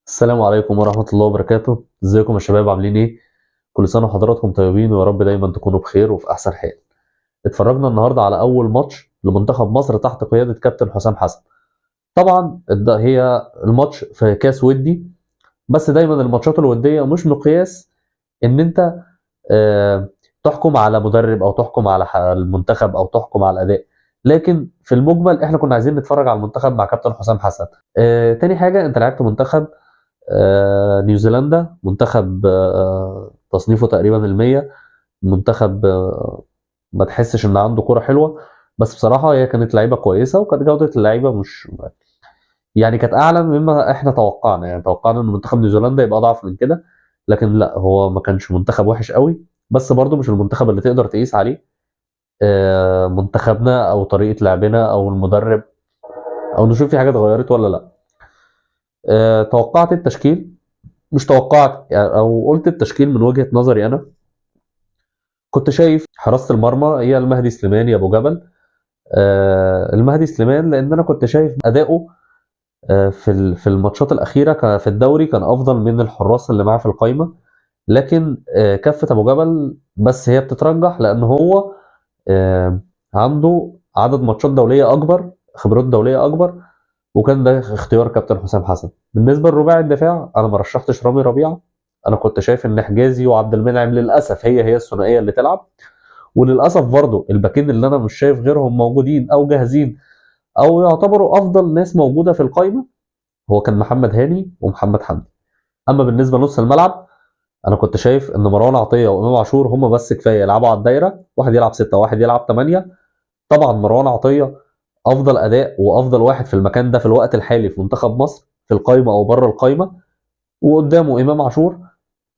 السلام عليكم ورحمة الله وبركاته. ازيكم يا شباب، عاملين ايه؟ كل سنة وحضراتكم طيبين ويا رب دايما تكونوا بخير وفي أحسن حال. اتفرجنا النهاردة على أول ماتش لمنتخب مصر تحت قيادة كابتن حسام حسن. طبعا هي الماتش في كاس ودي، بس دايما الماتشات الودية مش مقياس ان انت تحكم على مدرب او تحكم على المنتخب او تحكم على الأداء. لكن في المجمل احنا كنا عايزين نتفرج على المنتخب مع كابتن حسام حسن. تاني حاجة، انت لعبت منتخب نيوزيلندا، منتخب تصنيفه تقريبا المية، منتخب ما تحسش ان عنده كرة حلوة. بس بصراحة هي كانت لعيبة كويسة وكانت جودة اللعيبة مش يعني كانت أعلى مما احنا توقعنا. يعني توقعنا ان منتخب نيوزيلندا يبقى أضعف من كده، لكن لا، هو ما كانش منتخب وحش قوي، بس برضه مش المنتخب اللي تقدر تقيس عليه منتخبنا أو طريقة لعبنا أو المدرب، أو نشوف في حاجة اتغيرت ولا لا. توقعت التشكيل، مش توقعت يعني، او قلت التشكيل من وجهة نظري انا. كنت شايف حراسة المرمى هي المهدي سليمان يا ابو جبل. المهدي سليمان لان انا كنت شايف اداؤه في الماتشات الاخيره في الدوري كان افضل من الحراس اللي معاه في القايمه. لكن كفة ابو جبل بس هي بتترجح لان هو عنده عدد ماتشات دوليه اكبر، خبرات دوليه اكبر، وكان ده اختيار كابتن حسام حسن. بالنسبه لرباعي الدفاع انا ما رشحتش رامي ربيعه. انا كنت شايف ان حجازي وعبد المنعم للاسف هي الثنائيه اللي تلعب، وللاسف برضه الباكين اللي انا مش شايف غيرهم موجودين او جاهزين او يعتبروا افضل ناس موجوده في القائمه هو كان محمد هاني ومحمد حمدي. اما بالنسبه لنص الملعب، انا كنت شايف ان مروان عطيه وامام عاشور هم بس كفايه يلعبوا على الدايره، واحد يلعب 6 وواحد يلعب 8. طبعا مروان عطيه افضل اداء وافضل واحد في المكان ده في الوقت الحالي في منتخب مصر في القايمه او بره القايمه، وقدامه امام عاشور.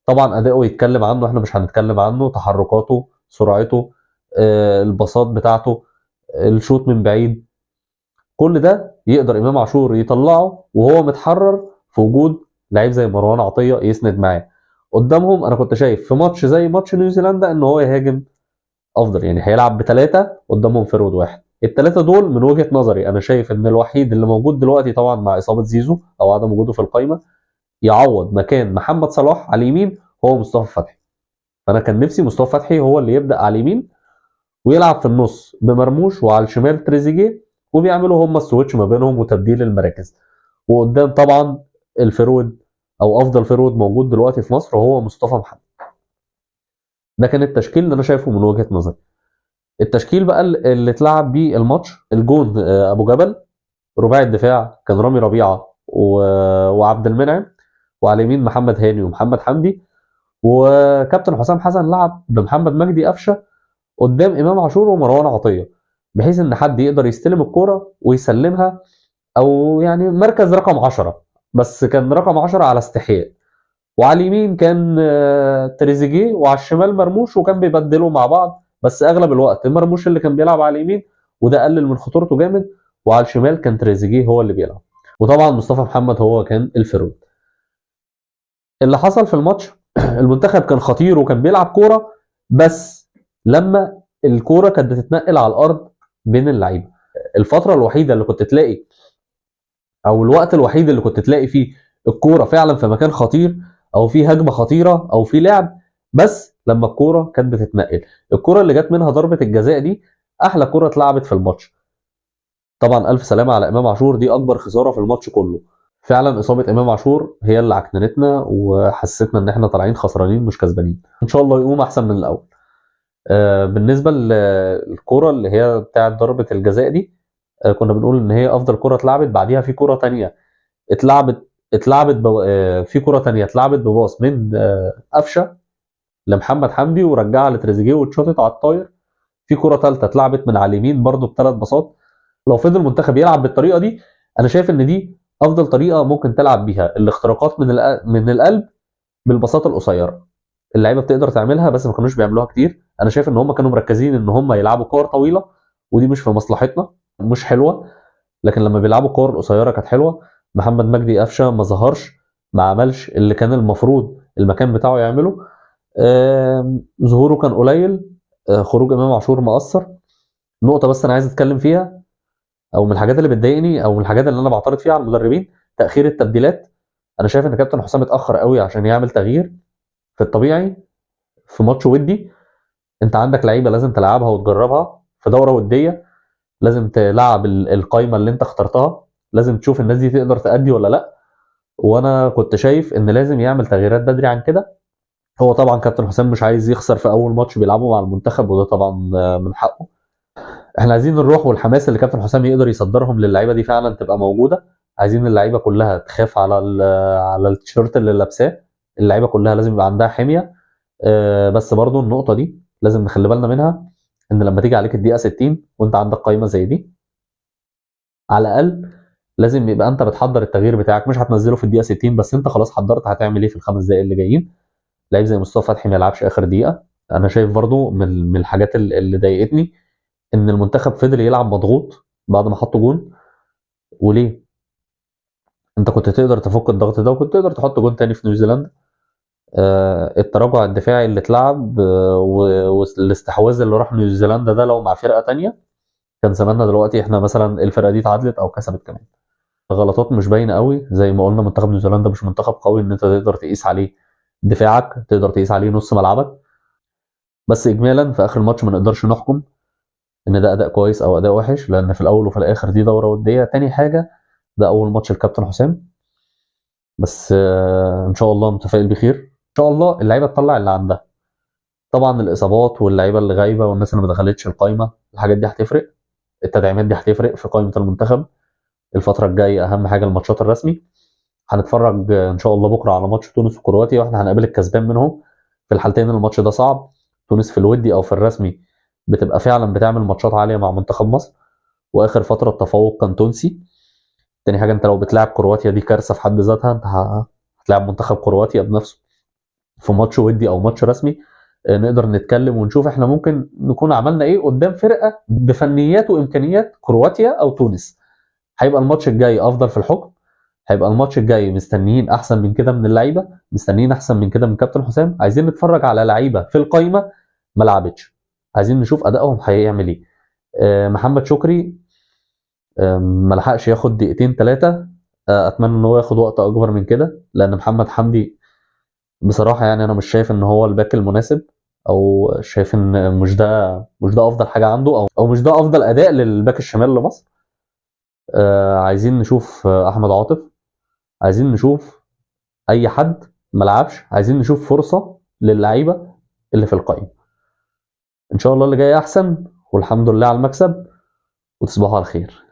طبعا اداؤه يتكلم عنه، احنا مش هنتكلم عنه، تحركاته، سرعته، الباصات بتاعته، الشوط من بعيد، كل ده يقدر امام عاشور يطلعه وهو متحرر في وجود لعيب زي مروان عطيه يسند معاه. قدامهم انا كنت شايف في ماتش زي ماتش نيوزيلندا ان هو يهاجم افضل، يعني هيلعب بثلاثه قدامهم فرود واحد. الثلاثه دول من وجهه نظري انا شايف ان الوحيد اللي موجود دلوقتي طبعا مع اصابه زيزو او عدم وجوده في القائمه يعوض مكان محمد صلاح على اليمين هو مصطفى فتحي. فانا كان نفسي مصطفى فتحي هو اللي يبدا على اليمين ويلعب في النص بمرموش، وعلى الشمال تريزيجيه، وبيعملوا هم السويتش ما بينهم وتبديل المراكز. وقدام طبعا الفرود او افضل فرود موجود دلوقتي في مصر هو مصطفى محمد. ده كان التشكيل اللي انا شايفه من وجهه نظري. التشكيل بقى اللي اتلعب بيه الماتش، الجون ابو جبل، رباعي الدفاع كان رامي ربيعه وعبد المنعم، وعلى اليمين محمد هاني ومحمد حمدي، وكابتن حسام حسن لعب بمحمد مجدي قفشه قدام امام عاشور ومروان عطيه، بحيث ان حد يقدر يستلم الكوره ويسلمها، او يعني مركز رقم 10، بس كان رقم 10 على استحياء. وعلى اليمين كان تريزيجيه، وعلى الشمال مرموش، وكان بيبدلوا مع بعض، بس اغلب الوقت مرموش اللي كان بيلعب على اليمين وده قلل من خطورته جامد، وعلى الشمال كان تريزيجيه هو اللي بيلعب، وطبعا مصطفى محمد هو كان الفيرود. اللي حصل في الماتش المنتخب كان خطير وكان بيلعب كوره، بس لما الكوره كانت بتتنقل على الارض بين اللعيبه، الفتره الوحيده اللي كنت تلاقي او الوقت الوحيد اللي كنت تلاقي فيه الكوره فعلا في مكان خطير او في هجمه خطيره او في لعب، بس لما الكوره كانت بتتنقل. الكوره اللي جت منها ضربه الجزاء دي احلى كوره اتلعبت في الماتش. طبعا الف سلامه على امام عاشور، دي اكبر خساره في الماتش كله. فعلا اصابه امام عاشور هي اللي عكننتنا وحسيتنا ان احنا طالعين خسرانين مش كسبانين. ان شاء الله يقوم احسن من الاول. بالنسبه للكوره اللي هي بتاعه ضربه الجزاء دي، كنا بنقول ان هي افضل كوره اتلعبت. بعديها في كوره تانية اتلعبت في كرة تانية اتلعبت بباص من قفشه لمحمد حمدي ورجعها لتريزيجيه واتشاطت على الطاير. في كرة ثالثة اتلعبت من على اليمين برضو بثلاث باصات. لو فضل المنتخب يلعب بالطريقة دي انا شايف ان دي افضل طريقة ممكن تلعب بيها الاختراقات من القلب بالباصات القصيرة. اللعيبة بتقدر تعملها بس ما كانوش بيعملوها كتير. انا شايف ان هم كانوا مركزين ان هم يلعبوا كور طويلة، ودي مش في مصلحتنا، مش حلوة. لكن لما بيلعبوا كور قصيره كانت حلوه. محمد مجدي قفشه ما ظهرش، ما عملش اللي كان المفروض المكان بتاعه يعمله. ظهوره كان قليل. خروج امام عاشور مؤثر. نقطه بس انا عايز اتكلم فيها، او من الحاجات اللي بتضايقني او من الحاجات اللي انا بعترض فيها على المدربين، تاخير التبديلات. انا شايف ان كابتن حسام اتاخر قوي عشان يعمل تغيير. في الطبيعي في ماتش ودي انت عندك لعيبه لازم تلعبها وتجربها، في دوره وديه لازم تلعب القايمه اللي انت اخترتها، لازم تشوف الناس دي تقدر تأدي ولا لا. وانا كنت شايف ان لازم يعمل تغييرات بدري عن كده. هو طبعا كابتن حسام مش عايز يخسر في اول ماتش بيلعبه مع المنتخب، وده طبعا من حقه. احنا عايزين الروح والحماس اللي كابتن حسام يقدر يصدرهم للعيبه دي فعلا تبقى موجوده. عايزين اللعيبه كلها تخاف على على التيشيرت اللي لابساه. اللعيبه كلها لازم يبقى عندها حميه. بس برضو النقطه دي لازم نخلي بالنا منها، ان لما تيجي عليك الدقيقه 60 وانت عندك قايمه زي دي، على الاقل لازم يبقى انت بتحضر التغيير بتاعك. مش هتنزله في الدقيقه 60 بس، انت خلاص حضرت هتعمل ايه في الخمس دقائق اللي جايين. لعيب زي مصطفى فتحي ما يلعبش اخر دقيقه. انا شايف برضو من الحاجات اللي ضايقتني ان المنتخب فضل يلعب مضغوط بعد ما حطوا جون. وليه؟ انت كنت تقدر تفك الضغط ده وكنت تقدر تحط جون تاني في نيوزيلندا. التراجع الدفاعي اللي اتلعب والاستحواذ اللي راح نيوزيلندا ده لو مع فرقه تانية كان زماننا دلوقتي احنا مثلا الفرقه دي اتعادلت او كسبت كمان. غلطات مش باينه قوي، زي ما قلنا منتخب نيوزيلندا مش منتخب قوي ان انت تقدر تقيس عليه دفاعك، تقدر تقيس عليه نص ملعبك. بس اجمالا في اخر الماتش ما نقدرش نحكم ان ده اداء كويس او اداء وحش، لان في الاول وفي الاخر دي دوره وديه. تاني حاجه ده اول ماتش الكابتن حسام، بس ان شاء الله متفائل بخير. ان شاء الله اللعيبه تطلع اللي عندها. طبعا الاصابات واللعيبه اللي غايبه والناس اللي ما دخلتش القايمه، الحاجات دي هتفرق. التدعيمات دي هتفرق في قائمه المنتخب الفتره الجايه. اهم حاجه الماتشات الرسمي. هنتفرج ان شاء الله بكره على ماتش تونس وكرواتيا، واحنا هنقابل الكسبان منهم. في الحالتين الماتش ده صعب. تونس في الودي او في الرسمي بتبقى فعلا بتعمل ماتشات عاليه مع منتخب مصر، واخر فتره التفوق كان تونسي. تاني حاجه انت لو بتلعب كرواتيا دي كارثه في حد ذاتها، انت هتلاعب منتخب كرواتيا بنفسه في ماتش ودي او ماتش رسمي. نقدر نتكلم ونشوف احنا ممكن نكون عملنا ايه قدام فرقه بفنيات وامكانيات كرواتيا او تونس. هيبقى الماتش الجاي افضل في الحكم. هيبقى الماتش الجاي مستنيين احسن من كده من اللعيبه، مستنيين احسن من كده من كابتن حسام. عايزين نتفرج على لعيبه في القايمه ما لعبتش، عايزين نشوف ادائهم هيعمل ايه. محمد شكري ما لحقش ياخد دقيقتين ثلاثه. اتمنى ان هو ياخد وقت اكبر من كده، لان محمد حمدي بصراحه يعني انا مش شايف ان هو الباك المناسب، او شايف ان مش ده افضل حاجه عنده، او مش ده افضل اداء للباك الشمال لمصر. عايزين نشوف احمد عاطف، عايزين نشوف اي حد ملعبش، عايزين نشوف فرصه للعيبه اللي في القائمه. ان شاء الله اللي جاي احسن، والحمد لله على المكسب، وتصبحوا على خير.